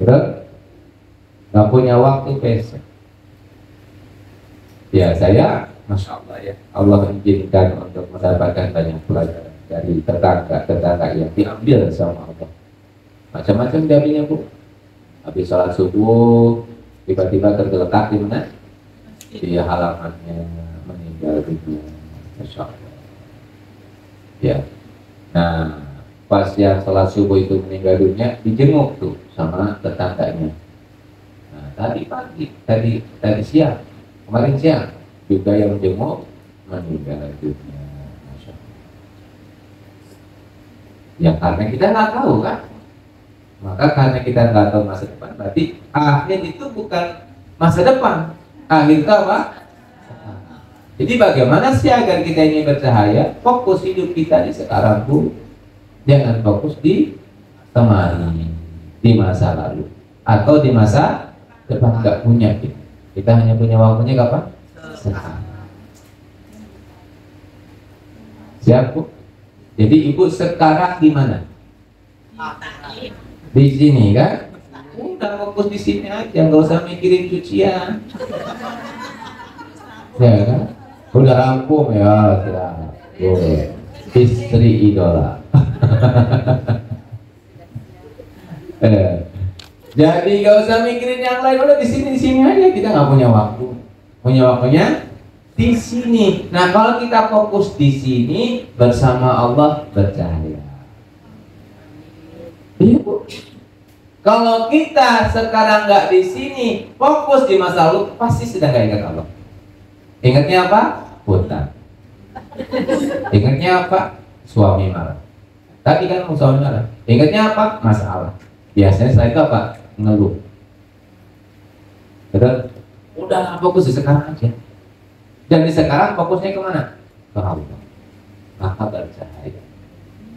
betul? Nggak punya waktu besok. Ya saya, masya Allah ya, Allah izinkan untuk mendapatkan banyak pelajaran dari tetangga yang diambil sama Allah. Macam-macam diambilnya bu. Habis sholat subuh tiba-tiba tergeletak di mana? Di halamannya, meninggal dunia. Masya Allah. Ya. Nah, pas yang sholat subuh itu meninggal dunia, dijenguk tuh sama tetangganya. Nah, tadi pagi, tadi siang, kemarin siang juga yang jenguk meninggal dunia. Masya Allah. Ya karena kita nggak tahu kan, maka karena kita nggak tahu masa depan, berarti akhir itu bukan masa depan, akhir itu apa? Jadi bagaimana sih agar kita ini bercahaya? Fokus hidup kita di sekarang bu, jangan fokus di kemarin, di masa lalu, atau di masa depan. Nggak punya kita. Kita hanya punya waktunya kapan? Sekarang. Siap bu? Jadi ibu sekarang di mana? Di sini kan? Udah fokus di sini aja, nggak usah mikirin cucian. Ya kan? Udah rampung ya, istri idola. Jadi gak usah mikirin yang lain, udah di sini aja. Kita nggak punya waktu, punya waktunya di sini. Nah kalau kita fokus di sini bersama Allah bercahaya. Iya bu. Kalau kita sekarang nggak di sini, fokus di masa lalu, pasti sedang nggak ingat Allah. Ingatnya apa? Hutang. Ingatnya apa? Suami marah. Tadi kan suami marah. Ingatnya apa? Masalah. Biasanya setelah itu apa? Ngeluh. Betul? Udah fokus di sekarang aja. Dan di sekarang fokusnya kemana? Ke Allah. Maka bercahaya.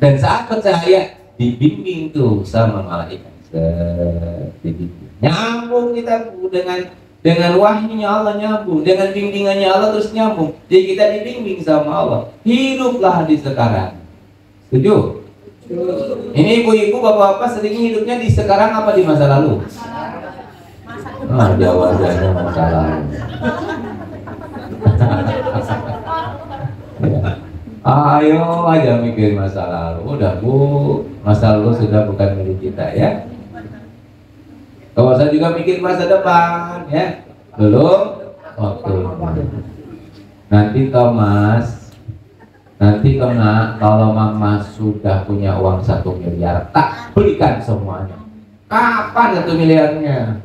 Dan saat bercahaya dibimbing tuh sama malaikat. Dibimbing. Nyambung kita dengan wahyunya Allah, nyambung dengan bimbingannya Allah, terus nyambung. Jadi kita dibimbing sama Allah. Hiduplah di sekarang. Setuju? Ini ibu-ibu, bapak-bapak sering hidupnya di sekarang apa di masa lalu? Jawabannya masa lalu. Ayo aja mikir masa lalu. Udah bu, masa lalu sudah bukan milik kita ya. Kalau saya juga mikir masa depan ya, belum waktu. Nanti Thomas, nanti kalau mama sudah punya uang 1 miliar, tak belikan semuanya. Kapan 1 miliarnya?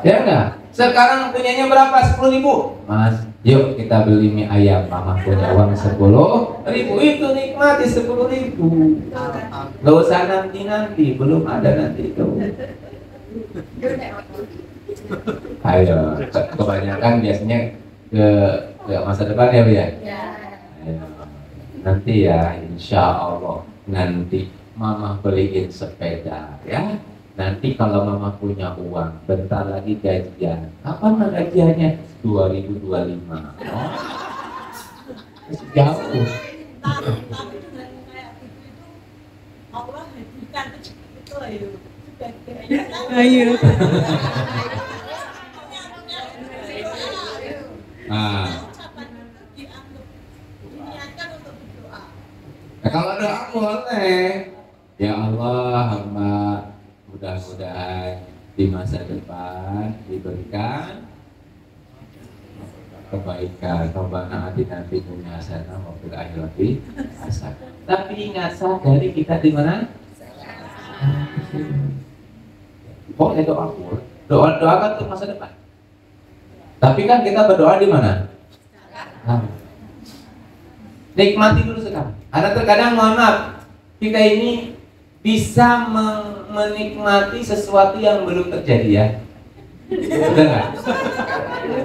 Ya enggak? Sekarang punyanya berapa? 10.000. Mas, yuk kita beli mie ayam. Mama punya uang 10.000. Itu nikmati 10.000. Gak usah nanti, belum ada nanti itu. Ayo, kebanyakan biasanya ke masa depan ya Bu ya? Ayo. Nanti ya, insya Allah nanti mama beliin sepeda ya. Nanti kalau mama punya uang, bentar lagi gajian. Kapan gajiannya? 2025. Oh, masih jauh. Allah hadiahkan itu ayo. Ayo. Nah, kalau doa boleh. Ya Allah, hamba mudah-mudahan di masa depan diberikan kebaikan. Rabbana atina fid dunya hasanah wa fil akhirati hasanah. Tapi ingat, sadari kita di mana? Boleh doa, doakan untuk masa depan. Tapi kan kita berdoa di mana? Nikmati dulu sekarang. Ada terkadang, mohon maaf, kita ini bisa menikmati sesuatu yang belum terjadi ya. Udah nggak?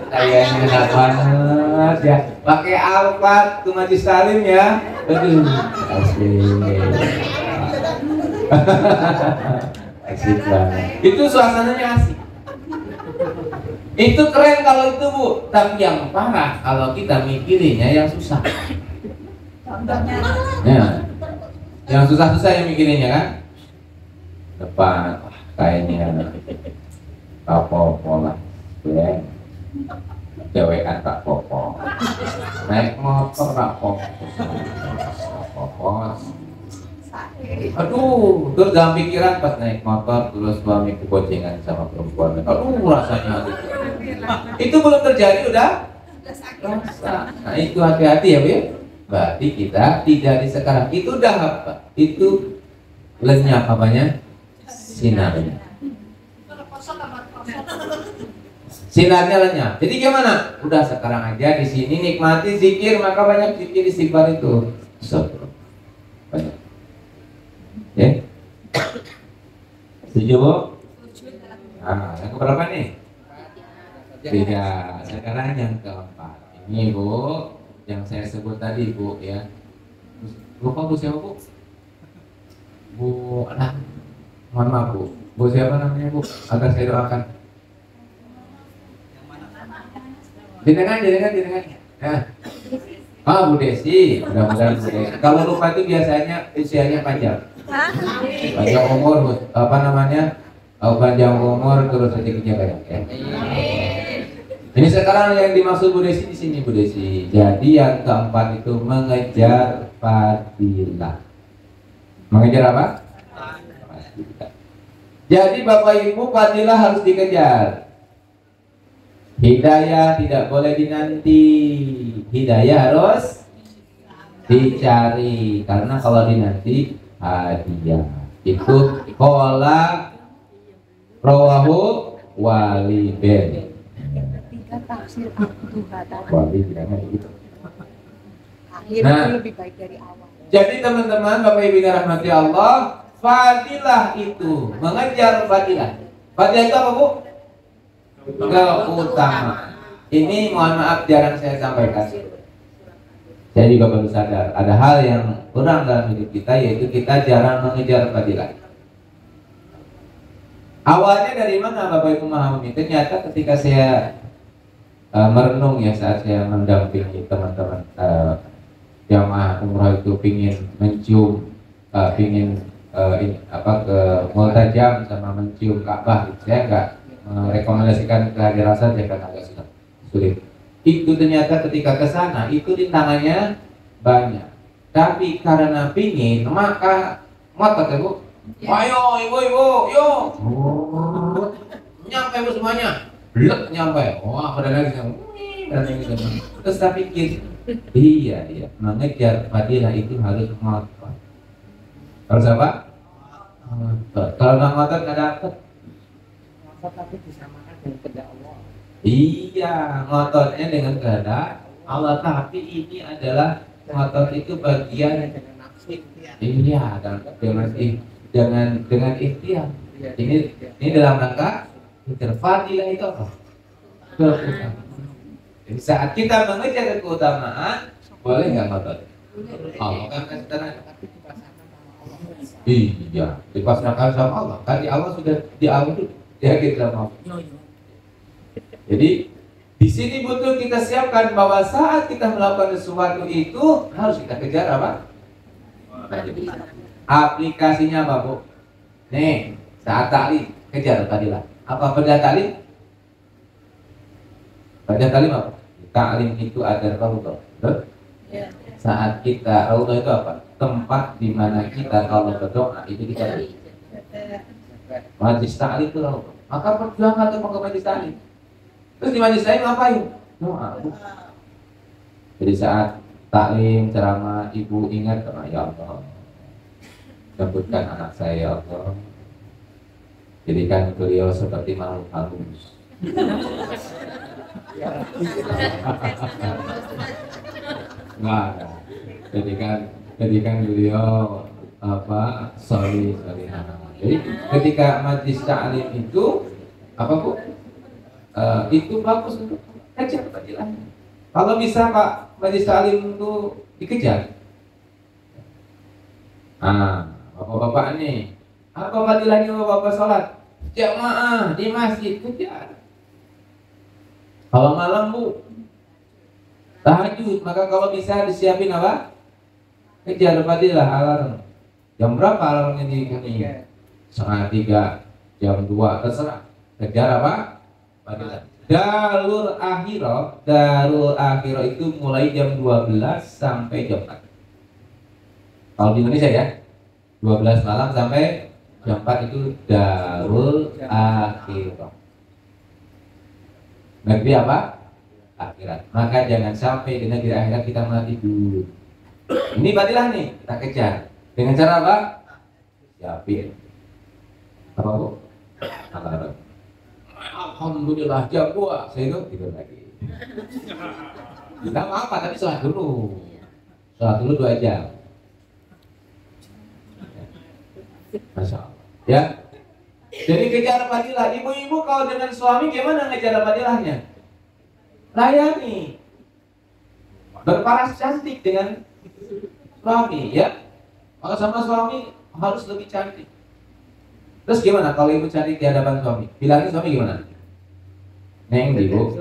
Kayaknya enak banget ya. Pakai Alphard ke Majlis Salim ya. Aduh, asik. Asik banget. Itu suasananya asik. Itu keren kalau itu, Bu. Tapi yang parah kalau kita mikirinnya yang susah. Ya. Yang susah-susah yang mikirinnya kan. Depan kayaknya tak popo lah, ya. Cewekan tak popo, naik motor tak popo, aduh, terus dalam pikiran pas naik motor terus suami keboncengan sama perempuan, aduh rasanya itu belum terjadi udah rasa. Nah itu hati-hati ya, Bu. Berarti kita tidak di sekarang. Itu udah apa? Itu lenyap apanya? Sinarnya. Sinarnya lenyap. Jadi gimana? Udah sekarang aja di sini nikmati zikir, maka banyak zikir istighfar itu. Banyak. Ya. Setuju, Bu? Nah, yang keberapa nih? Tiga. Sekarang yang keempat. Ini, Bu, yang saya sebut tadi, Bu, ya. Lupa Bu siapa, Bu? Bu, mohon maaf, Bu. Bu siapa namanya, Bu? Agar saya doakan. Jenengan. Ya. Ah, Bu Desi. Mudah-mudahan Bu Desi. Kalau lupa itu biasanya usianya panjang. Panjang umur, apa namanya? Panjang umur terus rezekinya banyak ya. Ini sekarang yang dimaksud Bu Desi di sini, Bu Desi. Jadi yang keempat itu mengejar fadilah. Mengejar apa? Fadilah. Jadi Bapak Ibu, fadilah harus dikejar. Hidayah tidak boleh dinanti. Hidayah harus dicari. Karena kalau dinanti hadiah. Itu qala rawahu Waliben. Ketiga tafsir Abduha tadi. Wali bilangnya gitu. Akhirnya lebih baik dari awal. Jadi teman-teman, Bapak Ibu yang rahmati Allah, fadilah itu mengejar fadilah. Fadilah itu apa, Bu? Keutamaan. Ini mohon maaf jarang saya sampaikan. Saya juga baru sadar ada hal yang kurang dalam hidup kita, yaitu kita jarang mengejar fadilah. Awalnya dari mana Bapak Ibu memahami? Ternyata ketika saya merenung ya, saat saya mendampingi teman-teman jamaah umrah itu pingin mencium, pingin ke multajam sama mencium Ka'bah, gitu. Saya enggak merekomendasikan kehadiran saja karena agak sulit. Itu ternyata ketika ke sana itu rintangannya banyak. Tapi karena pingin maka ngotot ya, Bu. Ayo ibu-ibu, yuk. Nyampe Bu semuanya. Blek nyampe. Wah, pada lagi gitu. Terus saya pikir, iya, mengejar fadilah itu harus ngotot. Harus apa? Ngotot. Kalau nggak ngotot nggak dapet. Tapi disamakan dengan kehendak Allah. Iya, ngototnya dengan kehendak Allah. Tapi ini adalah ngotot itu bagian dengan nafsu. iya, dengan ikhtiar. Ini dalam rangka fadilah itu apa? Keutamaan. Jadi saat kita mengejar keutamaan, boleh nggak ngotot? Allah kan kasih tenaga. Iya, dipasrahkan sama Allah. Kan Allah sudah di awal itu yakin sama Allah. Jadi di sini butuh kita siapkan bahwa saat kita melakukan sesuatu itu harus kita kejar apa? Aplikasinya apa, Bu? Nih, saat taklim kejar fadilah. Apa benda taklim? Benda taklim apa? Taklim itu ada raudhah. Saat kita raudhah itu apa? Tempat di mana kita kalau berdoa itu kita majlis taklim itu raudhah. Maka perjuangan untuk ke majlis taklim. Terus di majlis taklim ngapain? Doa. Jadi saat taklim, ceramah, ibu ingat ya Allah, sebutkan anak saya ya Allah, jadikan beliau seperti makhluk halus. Nah, jadikan beliau apa sorry. Jadi ketika majlis ta'lim itu apa Bu? Itu bagus untuk kejar fadilahnya. Kalau bisa Pak majlis ta'lim itu dikejar. Bapak-bapak nih, apa fadilahnya bapak sholat jamaah di masjid kejar. Kalau malam Bu tahajud, maka kalau bisa disiapin apa? Kejar fadilah alarm. Jam berapa alarmnya di kami? 2:30, jam 2, terserah. Kejar apa? Fadilah. Darul akhirah itu mulai jam 12 sampai jam 4. Kalau di Indonesia ya, 12 malam sampai jam 4 itu darul akhirah. Negeri apa? Akhirat. Maka jangan sampai di negeri akhirat kita malah tidur. Ini fadilah nih, kita kejar. Dengan cara apa? Siapin. Apa Bu? Alarm. Alhamdulillah jam 2 saya itu tidur lagi. Tidak apa-apa, tapi sholat dulu 2 jam. Masya Allah. Ya. Jadi kejar fadilah. Ibu-ibu kalau dengan suami gimana ngejar fadilahnya? Layani. Berparas cantik dengan suami ya. Kalau sama suami harus lebih cantik. Terus gimana kalau ibu cantik di hadapan suami? Bilangin suami gimana? Neng ibu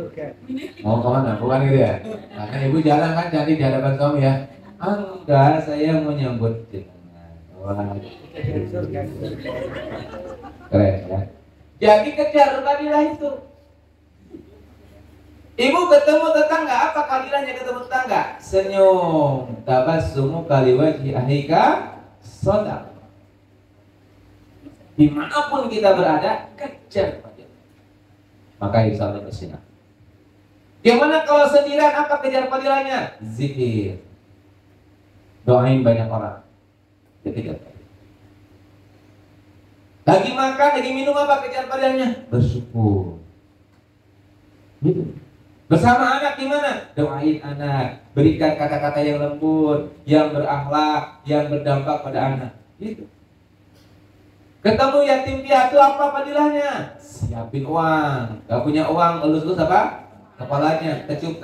mau kemana? Bukan gitu ya? Nah, kan ibu jalan kan cantik di hadapan suami ya. Enggak, saya mau nyambut dengan keren ya. Jadi kejar fadilah itu. Ibu ketemu tetangga, apa fadilahnya ketemu tetangga? Senyum, tabassumu kali wajhi ahika shadaqah. Dimanapun kita berada, kejar fadilah. Maka insya Allah bersinar. Gimana kalau sendirian, apa kejar fadilahnya? Zikir. Doain banyak orang. Kejar fadilah. Lagi makan, lagi minum, apa kejar fadilahnya? Bersyukur. Gitu. Bersama anak gimana? Doain anak, berikan kata-kata yang lembut, yang berakhlak, yang berdampak pada anak. Gitu. Ketemu yatim piatu, apa fadilahnya? Siapin uang. Gak punya uang, elus-elus apa? Kepalanya, kecup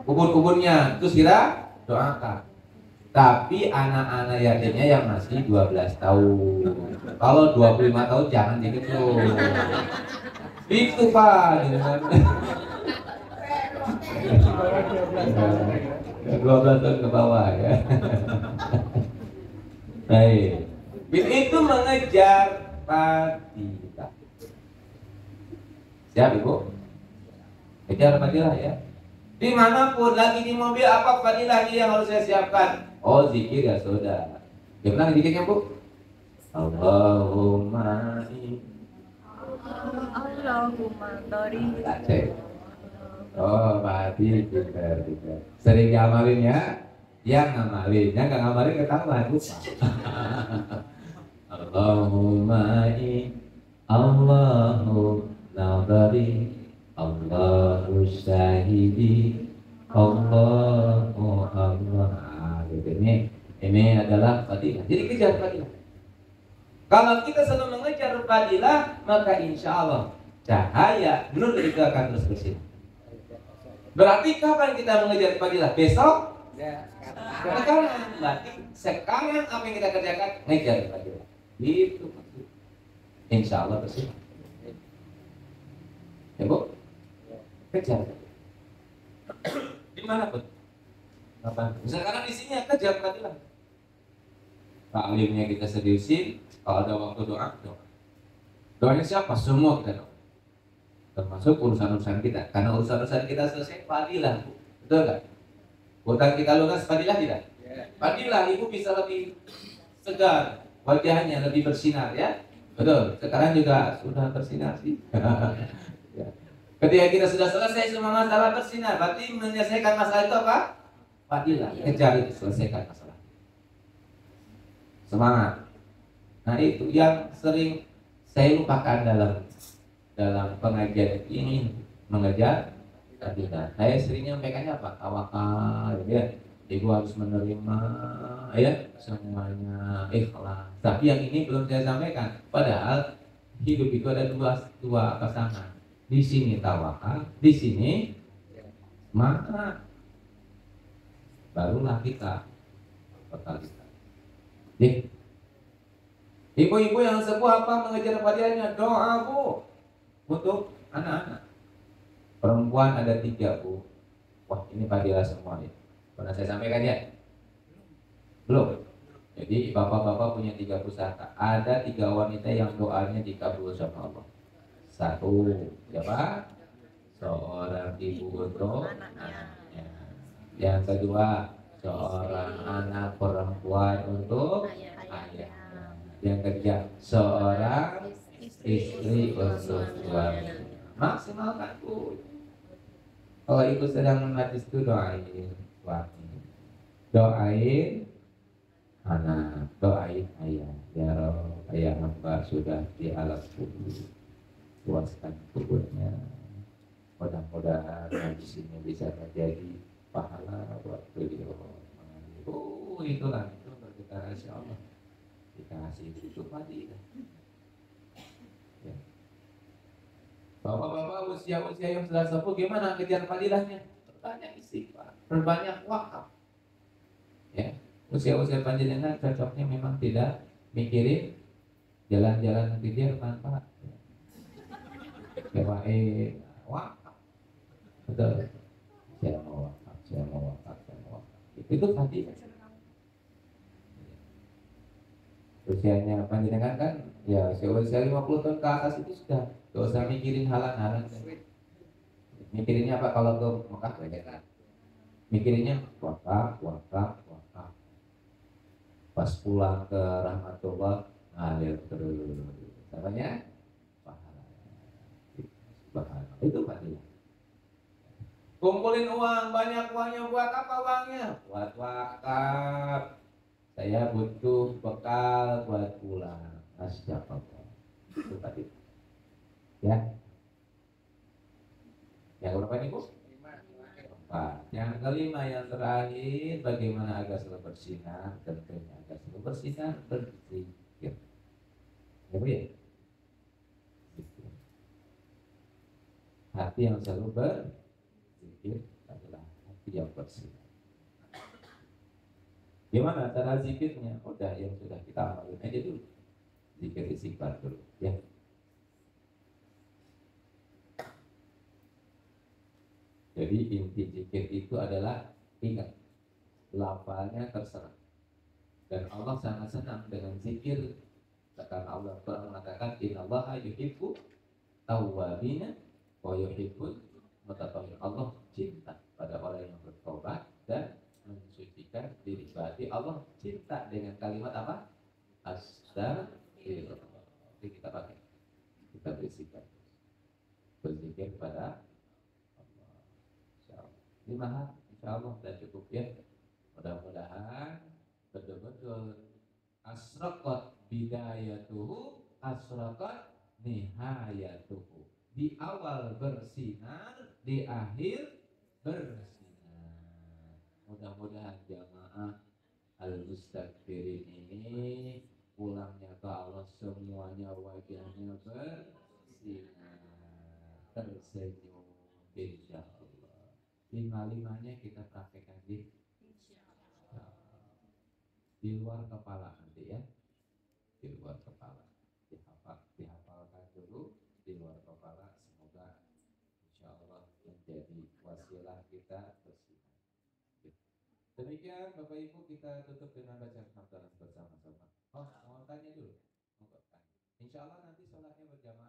kubur-kuburnya. Terus kira doakan. Tapi anak-anak yatimnya yang masih 12 tahun. Kalau 25 tahun jangan dikecup. Itu Pak, gitu kan. 12 tahun ke bawah ya. Baik. Itu mengejar fadilah. Siap Ibu? Kejar fadilah ya. Dimanapun lagi di mobil, apa fadilah yang harus saya siapkan? Oh zikir ya sudah. Gimana zikirnya Bu? Allahumma Oh, Pati pinter. Sering ngamalin ya? Yang ngamalin, yang nggak ngamalin ketahuan lupa. Allahumma Allahu nadari Allahu syahidi Allahu Allah. Ini adalah fadilah. Jadi kejar fadilah. Kalau kita selalu mengejar fadilah, maka insya Allah cahaya nur itu akan terus bersinar. Berarti kapan kita mengejar fadilah? Besok? Sekarang. Berarti sekarang apa yang kita kerjakan? Mengejar fadilah. Itu insya Allah bersinar. Ya Bu? Kejar. Di mana pun? Kapan? Sekarang di sini kejar fadilah. Taklimnya kita seriusin. Kalau ada waktu doa. Doanya siapa? Semua kita doa. Termasuk urusan-urusan kita. Karena urusan-urusan kita selesai fadilah. Betul nggak? Hutang kita lunas fadilah tidak? Fadilah, ibu bisa lebih segar, wajahnya lebih bersinar ya. Betul. Sekarang juga sudah bersinar sih. Ya. Ketika kita sudah selesai semua masalah bersinar, berarti menyelesaikan masalah itu apa? Fadilah. Kejar itu, selesaikan masalah. Semangat. Nah itu yang sering saya lupakan dalam pengajian ini, mengejar fadilah. Saya sering nyampaikannya apa? Tawakal, ya. Ibu harus menerima, ya, semuanya ikhlas. Tapi yang ini belum saya sampaikan. Padahal hidup itu ada dua pasangan. Di sini tawakal, di sini semangat. Barulah kita totalitas. Jadi, ibu-ibu yang sepuh apa mengejar fadilahnya? Doa bu untuk anak-anak. Perempuan ada 3 bu. Wah ini fadilah semua nih. Pernah saya sampaikan ya? Belum. Jadi bapak-bapak punya 3 pusaka. Ada 3 wanita yang doanya dikabul sama Allah. 1, siapa? Seorang ibu untuk anaknya. Yang kedua, seorang anak perempuan untuk ayahnya. Yang ketiga, seorang istri untuk suami. Maksimalkan bu. Kalau ibu sedang menajis itu doain suami, doain anak, doain ayah. Ya Rob, ayah hamba sudah di alam kubur, puaskan kuburnya. Mudah-mudahan najis ini bisa menjadi pahala buat beliau. Oh itulah itu berkata Insya Allah dikasih itu fadilah. Ya. Bapak-bapak usia-usia yang sudah sepuh gimana kejar fadilahnya? Perbanyak istighfar, perbanyak wakaf. Ya, usia-usia panjenengan cocoknya memang tidak mikirin jalan-jalan nanti dia manfaat. Sewain wakaf, betul. Saya mau wakaf, saya mau wakaf, saya mau wakaf. Itu fadilah. Usianya panjenengan kan, ya usia 50 tahun ke atas itu sudah gak usah mikirin halang-halang. Mikirinnya apa kalau ke Mekah kan? Mikirinnya wakaf, wakaf, wakaf. Pas pulang ke rahmatullah ngalir terus. Namanya pahala. Pahala. Itu fadilah. Kumpulin uang, banyak uangnya buat apa uangnya? Buat wakaf. Saya butuh bekal buat pulang. Asyafallah. Itu fadilah. Ya. Yang berapa nih bu? 4. Yang kelima yang terakhir, bagaimana agar selalu bersinar? Tentunya agar selalu bersinar berzikir. Ya bu ya. Hati yang selalu berzikir adalah hati yang bersinar. Gimana cara zikirnya? Udah yang sudah kita amalin aja dulu. Zikir istighfar dulu. Ya. Jadi inti zikir itu adalah ingat, lafalnya terserah. Dan Allah sangat senang dengan zikir. Karena Allah Quran mengatakan innallaha yuhibbu tawwabina wa yuhibbul mutatahhirin. Allah cinta pada orang yang bertobat dan mensucikan diri. Berarti Allah cinta dengan kalimat apa? Astagfirullah. Jadi kita pakai, kita berisikan berzikir pada Allah. Insyaallah. 5 hal, insyaallah sudah cukup ya. Mudah-mudahan betul-betul asraqat bidayatuhu asraqat nihayatuhu. Di awal bersinar, di akhir bersinar. Mudah-mudahan jamaah al-mustaghfirin ini pulangnya ke Allah semuanya wajahnya bersinar, tersenyum insyaallah. 5-5-nya kita praktekkan di luar kepala nanti ya, di luar kepala dihafalkan dulu di luar kepala. Semoga insyaallah menjadi wasilah kita bersinar. Demikian Bapak Ibu, kita tutup dengan bacaan hamdalah bersama-sama. Oh, mau tanya dulu? Insyaallah nanti sholatnya berjamaah.